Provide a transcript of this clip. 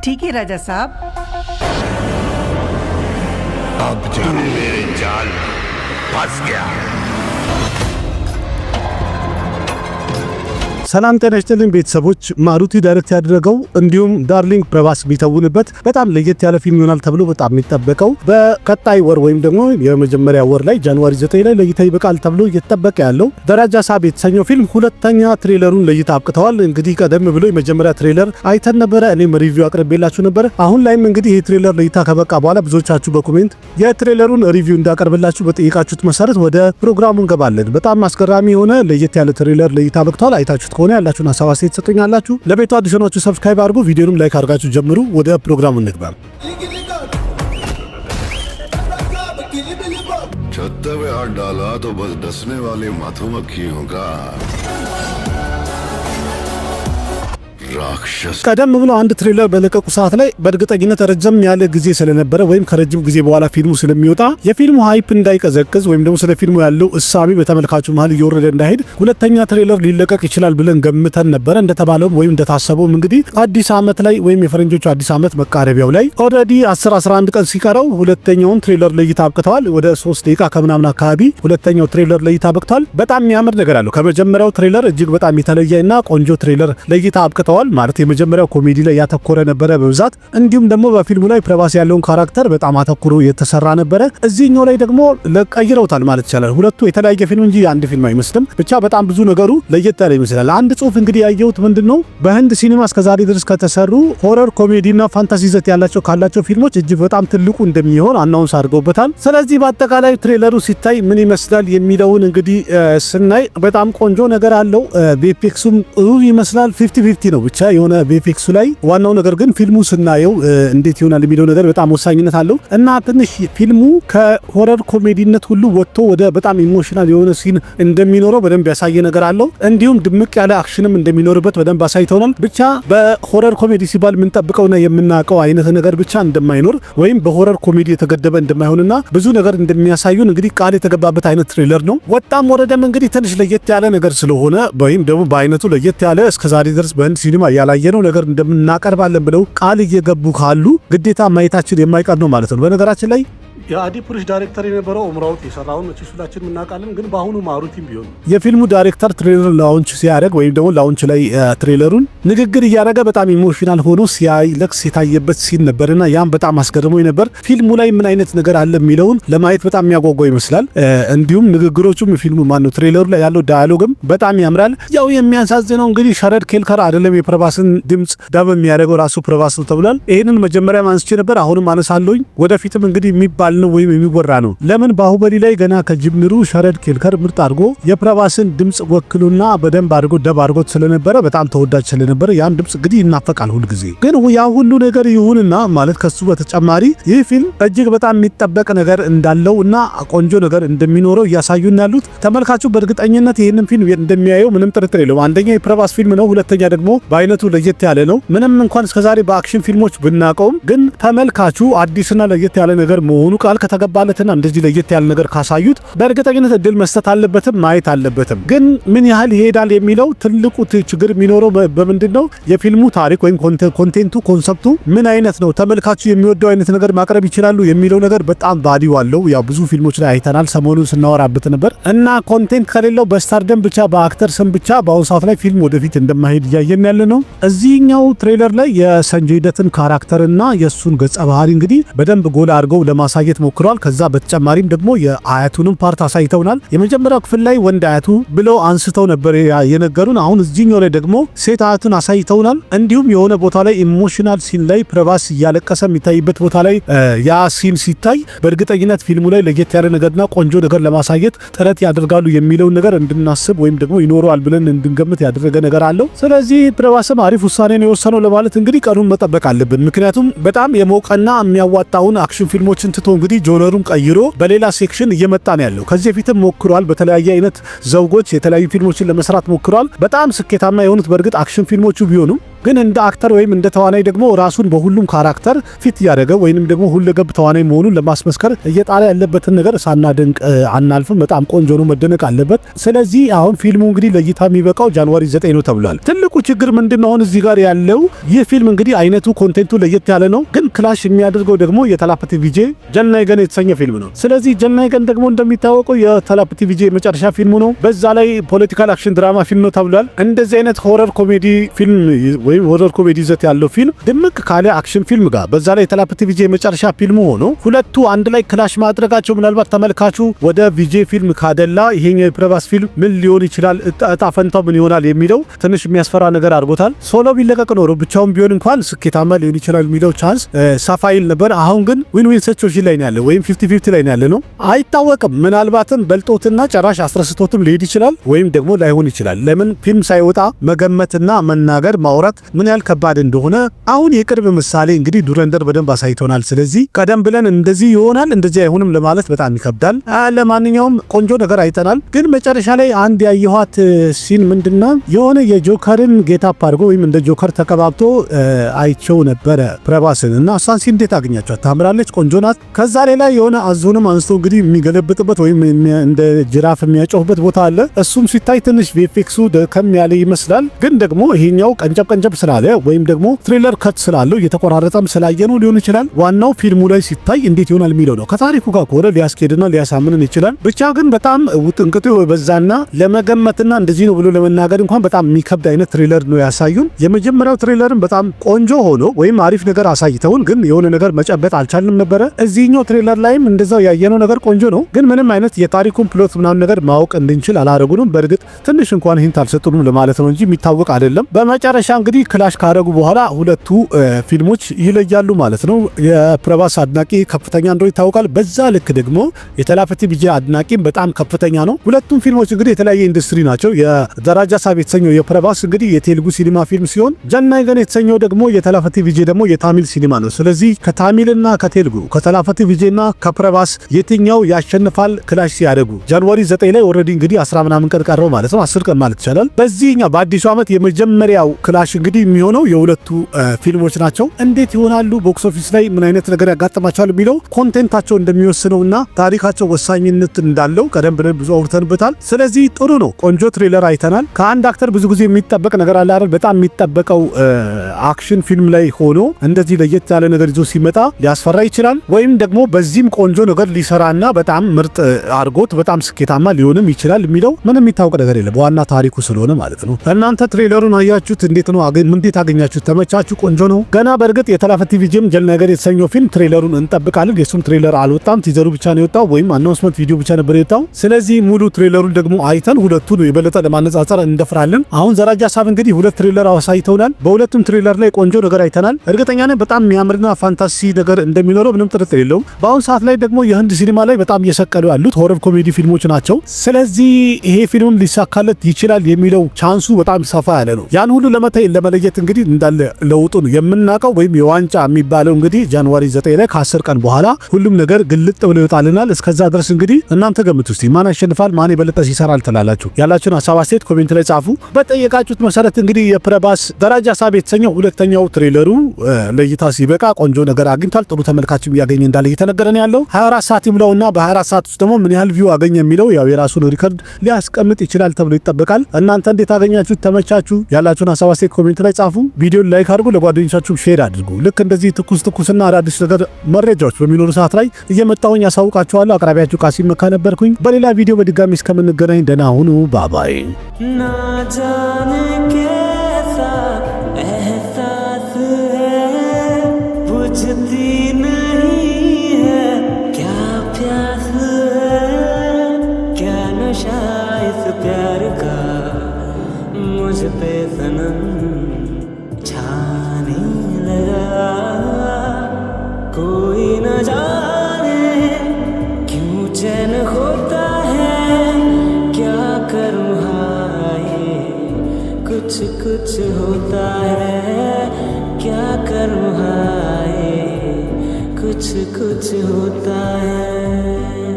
ठीक है राजा साहब। अब तू मेरे जाल में फंस गया। ሰላም ጤና ይስጥልኝ ቤተሰቦች። ማሩቲ ዳይሬክት ያደረገው እንዲሁም ዳርሊንግ ፕረባስ ቢተውንበት በጣም ለየት ያለ ፊልም ይሆናል ተብሎ በጣም የሚጠበቀው በቀጣይ ወር ወይም ደግሞ የመጀመሪያ ወር ላይ ጃንዋሪ 9 ላይ ለእይታ ይበቃል ተብሎ እየተጠበቀ ያለው ደረጃ ሳብ የተሰኘው ፊልም ሁለተኛ ትሬለሩን ለእይታ አብቅተዋል። እንግዲህ ቀደም ብሎ የመጀመሪያ ትሬለር አይተን ነበረ፣ እኔም ሪቪው አቅርቤላችሁ ነበረ። አሁን ላይም እንግዲህ ይህ ትሬለር ለእይታ ከበቃ በኋላ ብዙዎቻችሁ በኮሜንት የትሬለሩን ሪቪው እንዳቀርብላችሁ በጠየቃችሁት መሰረት ወደ ፕሮግራሙ እንገባለን። በጣም አስገራሚ የሆነ ለየት ያለ ትሬለር ለእይታ አብቅተዋል። አይታችሁት ከሆነ ያላችሁን ሀሳብ አስተያየት ሰጡኛላችሁ። ለቤቱ አዲስ ሆናችሁ ሰብስክራይብ አድርጉ፣ ቪዲዮንም ላይክ አድርጋችሁ ጀምሩ። ወደ ፕሮግራሙ እንግባ። छत्ते पे हाथ डाला तो बस डसने वाले मधुमक्खियों का ቀደም ብሎ አንድ ትሬለር በለቀቁ ሰዓት ላይ በእርግጠኝነት ረጅም ያለ ጊዜ ስለነበረ ወይም ከረጅም ጊዜ በኋላ ፊልሙ ስለሚወጣ የፊልሙ ሃይፕ እንዳይቀዘቅዝ ወይም ደግሞ ስለ ፊልሙ ያለው እሳቤ በተመልካቹ መሃል እየወረደ እንዳይሄድ ሁለተኛ ትሬለር ሊለቀቅ ይችላል ብለን ገምተን ነበረ። እንደተባለውም ወይም እንደታሰበውም እንግዲህ አዲስ ዓመት ላይ ወይም የፈረንጆቹ አዲስ ዓመት መቃረቢያው ላይ ኦልሬዲ 10-11 ቀን ሲቀረው ሁለተኛውን ትሬለር ለእይታ አብቅተዋል። ወደ 3 ደቂቃ ከምናምን አካባቢ ሁለተኛው ትሬለር ለእይታ አብቅተዋል። በጣም የሚያምር ነገር አለው። ከመጀመሪያው ትሬለር እጅግ በጣም የተለየና ቆንጆ ትሬለር ለእይታ አብቅተዋል። ማለት የመጀመሪያው ኮሜዲ ላይ ያተኮረ ነበረ በብዛት፣ እንዲሁም ደግሞ በፊልሙ ላይ ፕረባስ ያለውን ካራክተር በጣም አተኩሮ የተሰራ ነበረ። እዚህኛው ላይ ደግሞ ለቀይረውታል ማለት ይቻላል። ሁለቱ የተለያየ ፊልም እንጂ አንድ ፊልም አይመስልም። ብቻ በጣም ብዙ ነገሩ ለየት ያለ ይመስላል። አንድ ጽሁፍ እንግዲህ ያየሁት ምንድነው በህንድ ሲኒማ እስከዛሬ ድረስ ከተሰሩ ሆረር ኮሜዲና ፋንታሲ ይዘት ካላቸው ፊልሞች እጅግ በጣም ትልቁ እንደሚሆን አናውንስ አድርገውበታል። ስለዚህ በአጠቃላይ ትሬለሩ ሲታይ ምን ይመስላል የሚለውን እንግዲህ ስናይ በጣም ቆንጆ ነገር አለው። ቪኤፍኤክሱም ይመስላል 50-50 ነው። ብቻ የሆነ ቪኤፍኤክሱ ላይ ዋናው ነገር ግን ፊልሙ ስናየው እንዴት ይሆናል የሚለው ነገር በጣም ወሳኝነት አለው እና ትንሽ ፊልሙ ከሆረር ኮሜዲነት ሁሉ ወጥቶ ወደ በጣም ኢሞሽናል የሆነ ሲን እንደሚኖረው በደንብ ያሳየ ነገር አለው። እንዲሁም ድምቅ ያለ አክሽንም እንደሚኖርበት በደንብ አሳይተውናል። ብቻ በሆረር ኮሜዲ ሲባል የምንጠብቀውና የምናውቀው አይነት ነገር ብቻ እንደማይኖር ወይም በሆረር ኮሜዲ የተገደበ እንደማይሆንና ብዙ ነገር እንደሚያሳዩን እንግዲህ ቃል የተገባበት አይነት ትሬለር ነው። ወጣም ወረደም እንግዲህ ትንሽ ለየት ያለ ነገር ስለሆነ ወይም ደግሞ በአይነቱ ለየት ያለ እስከዛሬ ድረስ በህንድ ሲኒማ ያላየነው ነገር እንደምናቀርባለን ብለው ቃል እየገቡ ካሉ ግዴታ ማየታችን የማይቀር ነው ማለት ነው። በነገራችን ላይ የአዲፑሩሽ ዳይሬክተር የነበረው ኡምራውት የሰራውን መቼ ሁላችንም እናውቃለን። ግን በአሁኑ ማሩቲም ቢሆን የፊልሙ ዳይሬክተር ትሬለር ላውንች ሲያደርግ ወይም ደግሞ ላውንች ላይ ትሬለሩን ንግግር እያደረገ በጣም ኢሞሽናል ሆኖ ሲያይለቅስ የታየበት ሲን ነበርና ያም በጣም አስገርሞኝ ነበር። ፊልሙ ላይ ምን አይነት ነገር አለ የሚለውን ለማየት በጣም የሚያጓጓ ይመስላል። እንዲሁም ንግግሮቹም ፊልሙ ማነው ትሬለሩ ላይ ያለው ዳያሎግም በጣም ያምራል። ያው የሚያሳዝነው እንግዲህ ሸረድ ኬልከር አይደለም የፕረባስን ድምጽ ዳብ የሚያደርገው ራሱ ፕረባስ ነው ተብሏል። ይሄንን መጀመሪያ አንስቼ ነበር፣ አሁንም አነሳለሁኝ። ወደፊትም እንግዲህ የሚባል ነው ወይም የሚወራ ነው። ለምን ባሁበሊ ላይ ገና ከጅምሩ ሸረድ ኬልከር ምርጥ አድርጎ የፕረባስን ድምጽ ወክሉና በደንብ አድርጎ ደብ አድርጎት ስለነበረ በጣም ተወዳጅ ስለነበረ ያን ድምጽ እንግዲህ ይናፈቃል ሁሉ ጊዜ። ግን ያ ሁሉ ነገር ይሁንና ማለት ከሱ በተጨማሪ ይህ ፊልም እጅግ በጣም የሚጠበቅ ነገር እንዳለውና ቆንጆ ነገር እንደሚኖረው እያሳዩን ያሉት ተመልካቹ በእርግጠኝነት ይህንን ፊልም እንደሚያየው ምንም ጥርጥር የለውም። አንደኛ የፕረባስ ፊልም ነው፣ ሁለተኛ ደግሞ በአይነቱ ለየት ያለ ነው። ምንም እንኳን እስከዛሬ በአክሽን ፊልሞች ብናቀውም ግን ተመልካቹ አዲስና ለየት ያለ ነገር መሆኑ ቃል ከተገባለትና እንደዚህ ለየት ያለ ነገር ካሳዩት በእርግጠኝነት እድል መስጠት አለበትም ማየት አለበትም። ግን ምን ያህል ይሄዳል የሚለው ትልቁ ችግር የሚኖረው በምንድነው የፊልሙ ታሪክ ወይም ኮንቴንቱ ኮንሰፕቱ ምን አይነት ነው፣ ተመልካቹ የሚወደው አይነት ነገር ማቅረብ ይችላሉ የሚለው ነገር በጣም ቫልዩ አለው። ያው ብዙ ፊልሞች ላይ አይተናል፣ ሰሞኑን ስናወራበት ነበር እና ኮንቴንት ከሌለው በስታርደም ብቻ በአክተር ስም ብቻ በአሁኑ ሰዓት ላይ ፊልም ወደፊት እንደማይሄድ እያየን ያለ ነው። እዚህኛው ትሬለር ላይ የሰንጀይ ደትን ካራክተርና የሱን ገጸ ባህሪ እንግዲህ በደንብ ጎላ አድርገው ለማሳየት ሞክረዋል። ከዛ በተጨማሪም ደግሞ የአያቱንም ፓርት አሳይተውናል። የመጀመሪያው ክፍል ላይ ወንድ አያቱ ብለው አንስተው ነበር የነገሩን። አሁን እዚህኛው ላይ ደግሞ ሴት አያቱን አሳይተውናል። እንዲሁም የሆነ ቦታ ላይ ኢሞሽናል ሲን ላይ ፕረባስ እያለቀሰ የሚታይበት ቦታ ላይ ያ ሲን ሲታይ በእርግጠኝነት ፊልሙ ላይ ለየት ያለ ነገርና ቆንጆ ነገር ለማሳየት ጥረት ያደርጋሉ የሚለውን ነገር እንድናስብ ወይም ደግሞ ይኖረዋል ብለን እንድንገምት ያደረገ ነገር አለው። ስለዚህ ፕረባስም አሪፍ ውሳኔ ነው የወሰነው ለማለት እንግዲህ ቀኑን መጠበቅ አለብን። ምክንያቱም በጣም የሞቀና የሚያዋጣውን አክሽን ፊልሞችን ትቶ እንግዲህ ጆነሩን ቀይሮ በሌላ ሴክሽን እየመጣ ነው ያለው። ከዚህ በፊትም ሞክሯል። በተለያየ አይነት ዘውጎች የተለያዩ ፊልሞችን ለመስራት ሞክሯል። በጣም ስኬታማ የሆኑት በእርግጥ አክሽን ፊልሞቹ ቢሆኑም ግን እንደ አክተር ወይም እንደ ተዋናይ ደግሞ ራሱን በሁሉም ካራክተር ፊት ያደረገ ወይንም ደግሞ ሁለገብ ተዋናይ መሆኑን ለማስመስከር እየጣለ ያለበትን ነገር ሳናደንቅ አናልፍም። በጣም ቆንጆ ነው፣ መደነቅ አለበት። ስለዚህ አሁን ፊልሙ እንግዲህ ለእይታ የሚበቃው ጃንዋሪ 9 ነው ተብሏል። ትልቁ ችግር ምንድነው? አሁን እዚህ ጋር ያለው ይህ ፊልም እንግዲህ አይነቱ ኮንቴንቱ ለየት ያለ ነው፣ ግን ክላሽ የሚያደርገው ደግሞ የተላፕቲ ቪጄ ጀልናይገን የተሰኘ ፊልም ነው። ስለዚህ ጀልናይገን ደግሞ እንደሚታወቀው የተላፕቲ ቪጄ የመጨረሻ ፊልሙ ነው። በዛ ላይ ፖለቲካል አክሽን ድራማ ፊልም ነው ተብሏል። እንደዚህ አይነት ሆረር ኮሜዲ ፊልም ወይም ሆረር ኮሜዲ ይዘት ያለው ፊልም ድምቅ ካለ አክሽን ፊልም ጋር በዛ ላይ የተላፕቲ ቪጄ የመጨረሻ ፊልሙ ሆኖ ሁለቱ አንድ ላይ ክላሽ ማድረጋቸው ምናልባት ተመልካቹ ወደ ቪጄ ፊልም ካደላ ይሄኛው የፕረባስ ፊልም ምን ሊሆን ይችላል፣ እጣ ፈንታው ምን ይሆናል የሚለው ትንሽ የሚያስፈራ ነገር አድርጎታል። ሶሎ ቢለቀቅ ኖሮ ብቻውን ቢሆን እንኳን ስኬታማ ሊሆን ይችላል የሚለው ቻንስ ሰፋ ይል ነበር። አሁን ግን ዊን ዊን ሲቹዌሽን ላይ ነው ያለው፣ ወይም 50-50 ላይ ነው ያለ ነው። አይታወቅም፣ ምናልባትም በልጦትና ጨራሽ አስረስቶትም ሊሄድ ይችላል፣ ወይም ደግሞ ላይሆን ይችላል። ለምን ፊልም ሳይወጣ መገመትና መናገር ማውራት ምን ያህል ከባድ እንደሆነ አሁን የቅርብ ምሳሌ እንግዲህ ዱረንደር በደንብ አሳይቶናል። ስለዚህ ቀደም ብለን እንደዚህ ይሆናል እንደዚህ አይሆንም ለማለት በጣም ይከብዳል። ለማንኛውም ቆንጆ ነገር አይተናል። ግን መጨረሻ ላይ አንድ ያየኋት ሲን ምንድነው የሆነ የጆከርን ጌታፕ አድርጎ ወይም እንደ ጆከር ተቀባብቶ አይቸው ነበረ ፕረባስን እና እሷን ሲን እንዴት አገኛቸዋት? ታምራለች፣ ቆንጆ ናት። ከዛ ሌላ የሆነ አዞንም አንስቶ እንግዲህ የሚገለብጥበት ወይም እንደ ጅራፍ የሚያጮህበት ቦታ አለ። እሱም ሲታይ ትንሽ ቪኤፍኤክሱ ደከም ያለ ይመስላል። ግን ደግሞ ይሄኛው ቀንጨብ ስላለ ወይም ደግሞ ትሬለር ከት ስላለው እየተቆራረጠም ስላየነው ሊሆን ይችላል። ዋናው ፊልሙ ላይ ሲታይ እንዴት ይሆናል የሚለው ነው። ከታሪኩ ጋር ከሆነ ሊያስኬድና ሊያሳምንን ይችላል። ብቻ ግን በጣም ውጥንቅጡ በዛና ለመገመትና እንደዚህ ነው ብሎ ለመናገር እንኳን በጣም የሚከብድ አይነት ትሬለር ነው ያሳዩን። የመጀመሪያው ትሬለርን በጣም ቆንጆ ሆኖ ወይም አሪፍ ነገር አሳይተውን ግን የሆነ ነገር መጨበጥ አልቻልንም ነበረ። እዚህኛው ትሬለር ላይም እንደዛው ያየነው ነገር ቆንጆ ነው፣ ግን ምንም አይነት የታሪኩን ፕሎት ምናምን ነገር ማወቅ እንድንችል አላረጉንም። በእርግጥ ትንሽ እንኳን ሂንት አልሰጡንም ለማለት ነው እንጂ የሚታወቅ አይደለም። በመጨረሻ እንግዲህ ክላሽ ካረጉ በኋላ ሁለቱ ፊልሞች ይለያሉ ማለት ነው። የፕረባስ አድናቂ ከፍተኛ እንደሆነ ይታወቃል። በዛ ልክ ደግሞ የተላፕቲ ቪጄ አድናቂም በጣም ከፍተኛ ነው። ሁለቱም ፊልሞች እንግዲህ የተለያየ ኢንዱስትሪ ናቸው። የደራጃ ሳብ የተሰኘው የፕረባስ እንግዲህ የቴሉጉ ሲኒማ ፊልም ሲሆን ጀልናይገን የተሰኘው ደግሞ የተላፕቲ ቪጄ ደግሞ የታሚል ሲኒማ ነው። ስለዚህ ከታሚልና ከቴሉጉ ከተላፕቲ ቪጄና ከፕረባስ የትኛው ያሸንፋል ክላሽ ሲያደርጉ? ጃንዋሪ 9 ላይ ኦልሬዲ እንግዲህ 10 ምናምን ቀን ቀረው ማለት ነው፣ 10 ቀን ማለት ይቻላል። በዚህኛው በአዲሱ ዓመት የመጀመሪያው ክላሽ እንግዲህ የሚሆነው የሁለቱ ፊልሞች ናቸው። እንዴት ይሆናሉ፣ ቦክስ ኦፊስ ላይ ምን አይነት ነገር ያጋጥማቸዋል የሚለው ኮንቴንታቸው እንደሚወስነውና ታሪካቸው ወሳኝነት እንዳለው ቀደም ብለን ብዙ አውርተንበታል። ስለዚህ ጥሩ ነው፣ ቆንጆ ትሬለር አይተናል። ከአንድ አክተር ብዙ ጊዜ የሚጠበቅ ነገር አለ አይደል? በጣም የሚጠበቀው አክሽን ፊልም ላይ ሆኖ እንደዚህ ለየት ያለ ነገር ይዞ ሲመጣ ሊያስፈራ ይችላል፣ ወይም ደግሞ በዚህም ቆንጆ ነገር ሊሰራና በጣም ምርጥ አድርጎት በጣም ስኬታማ ሊሆንም ይችላል የሚለው ምንም የሚታወቅ ነገር የለም፣ ዋና ታሪኩ ስለሆነ ማለት ነው። እናንተ ትሬለሩን አያችሁት? እንዴት ነው? እንዴት አገኛችሁት? ተመቻችሁ? ቆንጆ ነው። ገና በእርግጥ የተላፕቲ ቪጄም ጀልናይገን የተሰኘው ፊልም ትሬለሩን እንጠብቃለን። የሱም ትሬለር አልወጣም፣ ቲዘሩ ብቻ ነው የወጣው፣ ወይም አናውንስመንት ቪዲዮ ብቻ ነበር የወጣው። ስለዚህ ሙሉ ትሬለሩን ደግሞ አይተን ሁለቱን የበለጠ ለማነጻጸር እንደፍራለን። አሁን ደራጃ ሳብ እንግዲህ ሁለት ትሬለር አሳይተውናል። በሁለቱም ትሬለር ላይ ቆንጆ ነገር አይተናል። እርግጠኛ ነኝ በጣም የሚያምርና ፋንታሲ ነገር እንደሚኖረው ምንም ጥርጥር የለውም። በአሁን ሰዓት ላይ ደግሞ የህንድ ሲኒማ ላይ በጣም እየሰቀሉ ያሉት ሆረር ኮሜዲ ፊልሞች ናቸው። ስለዚህ ይሄ ፊልም ሊሳካለት ይችላል የሚለው ቻንሱ በጣም ሰፋ ያለ ነው። ያን ሁሉ ለመለየት እንግዲህ እንዳለ ለውጡን የምናውቀው ወይም የዋንጫ የሚባለው እንግዲህ ጃንዋሪ 9 ላይ ከ10 ቀን በኋላ ሁሉም ነገር ግልጥ ብሎ ይወጣልናል። እስከዛ ድረስ እንግዲህ እናንተ ገምቱ እስቲ ማን ያሸንፋል፣ ማን የበለጠ ይሰራል ትላላችሁ? ያላችሁን ሀሳብ አስተያየት ኮሜንት ላይ ጻፉ። በጠየቃችሁት መሰረት እንግዲህ የፕረባስ ደራጃ ሳብ የተሰኘው ሁለተኛው ትሬለሩ ለእይታ ሲበቃ ቆንጆ ነገር አግኝቷል። ጥሩ ተመልካችም ያገኘ እንዳለ እየተነገረን ያለው 24 ሰዓት ይሙላውና በ24 ሰዓት ውስጥ ደግሞ ምን ያህል ቪው አገኘ የሚለው ያው የራሱን ሪከርድ ሊያስቀምጥ ይችላል ተብሎ ይጠበቃል። እናንተ እንዴት አገኛችሁት? ተመቻችሁ? ያላችሁን ሀሳብ አስተያየት ኮሜንት ላይ ጻፉ። ቪዲዮን ላይክ አድርጉ፣ ለጓደኞቻችሁ ሼር አድርጉ። ልክ እንደዚህ ትኩስና አዳዲስ ነገር መረጃዎች በሚኖሩ ሰዓት ላይ እየመጣሁኝ ያሳውቃችኋለሁ። አቅራቢያችሁ ቃሲም መካ ነበርኩኝ። በሌላ ቪዲዮ በድጋሚ እስከምንገናኝ ደህና ሁኑ። ባባይ ना जाने कैसा एहसास है बुझती नहीं है क्या प्यास है क्या नशा इस प्यार का मुझ पे सनम छाने लगा कोई न जाने क्यों चैन होता है क्या करूँ कुछ होता है क्या करूँ हाय कुछ होता है।